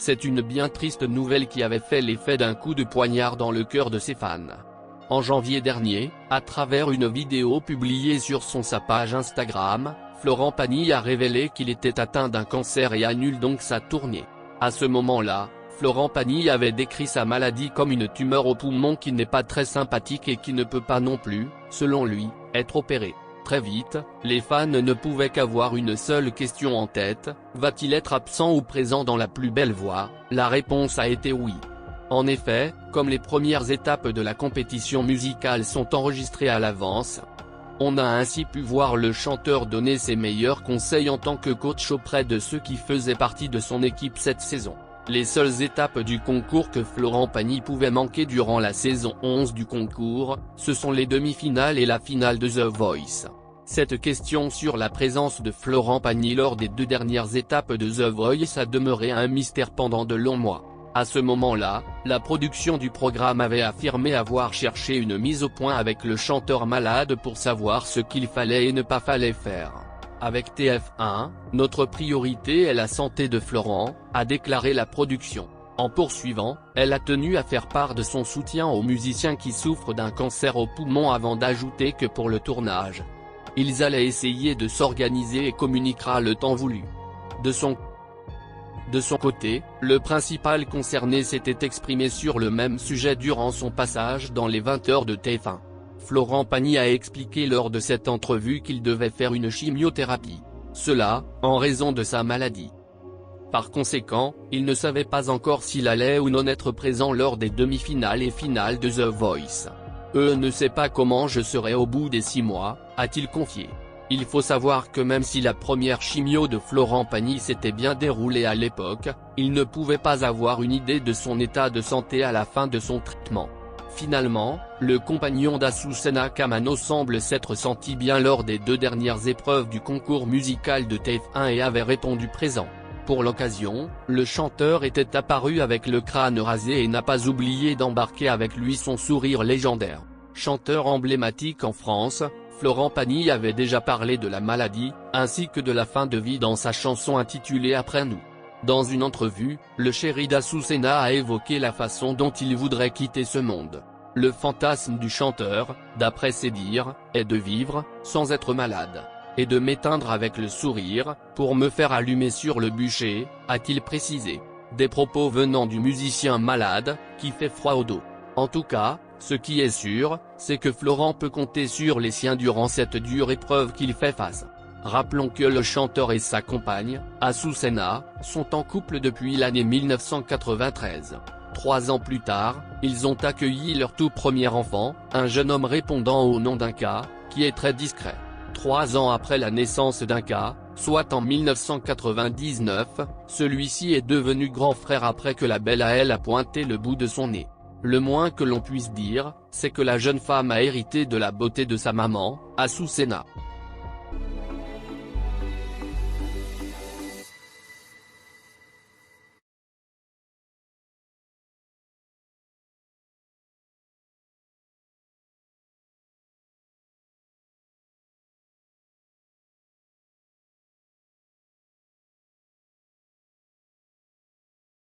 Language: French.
C'est une bien triste nouvelle qui avait fait l'effet d'un coup de poignard dans le cœur de ses fans. En janvier dernier, à travers une vidéo publiée sur sa page Instagram, Florent Pagny a révélé qu'il était atteint d'un cancer et annule donc sa tournée. À ce moment-là, Florent Pagny avait décrit sa maladie comme une tumeur au poumon qui n'est pas très sympathique et qui ne peut pas non plus, selon lui, être opérée. Très vite, les fans ne pouvaient qu'avoir une seule question en tête: va-t-il être absent ou présent dans La Plus Belle Voix? La réponse a été oui. En effet, comme les premières étapes de la compétition musicale sont enregistrées à l'avance, on a ainsi pu voir le chanteur donner ses meilleurs conseils en tant que coach auprès de ceux qui faisaient partie de son équipe cette saison. Les seules étapes du concours que Florent Pagny pouvait manquer durant la saison 11 du concours, ce sont les demi-finales et la finale de The Voice. Cette question sur la présence de Florent Pagny lors des 2 dernières étapes de The Voice a demeuré un mystère pendant de longs mois. À ce moment-là, la production du programme avait affirmé avoir cherché une mise au point avec le chanteur malade pour savoir ce qu'il fallait et ne pas fallait faire. Avec TF1, notre priorité est la santé de Florent, a déclaré la production. En poursuivant, elle a tenu à faire part de son soutien aux musiciens qui souffrent d'un cancer au poumon avant d'ajouter que pour le tournage, ils allaient essayer de s'organiser et communiquera le temps voulu. De son côté, le principal concerné s'était exprimé sur le même sujet durant son passage dans les 20h de TF1. Florent Pagny a expliqué lors de cette entrevue qu'il devait faire une chimiothérapie. Cela, en raison de sa maladie. Par conséquent, il ne savait pas encore s'il allait ou non être présent lors des demi-finales et finales de The Voice. Ne sait pas comment je serai au bout des 6 mois, a-t-il confié. Il faut savoir que même si la première chimio de Florent Pagny s'était bien déroulée à l'époque, il ne pouvait pas avoir une idée de son état de santé à la fin de son traitement. Finalement, le compagnon d'Azucena Kamano semble s'être senti bien lors des 2 dernières épreuves du concours musical de TF1 et avait répondu présent. Pour l'occasion, le chanteur était apparu avec le crâne rasé et n'a pas oublié d'embarquer avec lui son sourire légendaire. Chanteur emblématique en France, Florent Pagny avait déjà parlé de la maladie, ainsi que de la fin de vie dans sa chanson intitulée Après nous. Dans une entrevue, le chéri d'Azucena a évoqué la façon dont il voudrait quitter ce monde. Le fantasme du chanteur, d'après ses dires, est de vivre, sans être malade, et de m'éteindre avec le sourire, pour me faire allumer sur le bûcher, a-t-il précisé. Des propos venant du musicien malade, qui fait froid au dos. En tout cas, ce qui est sûr, c'est que Florent peut compter sur les siens durant cette dure épreuve qu'il fait face. Rappelons que le chanteur et sa compagne, Azucena, sont en couple depuis l'année 1993. 3 ans plus tard, ils ont accueilli leur tout premier enfant, un jeune homme répondant au nom d'Inca, qui est très discret. 3 ans après la naissance d'Inca, soit en 1999, celui-ci est devenu grand frère après que la belle à elle a pointé le bout de son nez. Le moins que l'on puisse dire, c'est que la jeune femme a hérité de la beauté de sa maman, Azucena.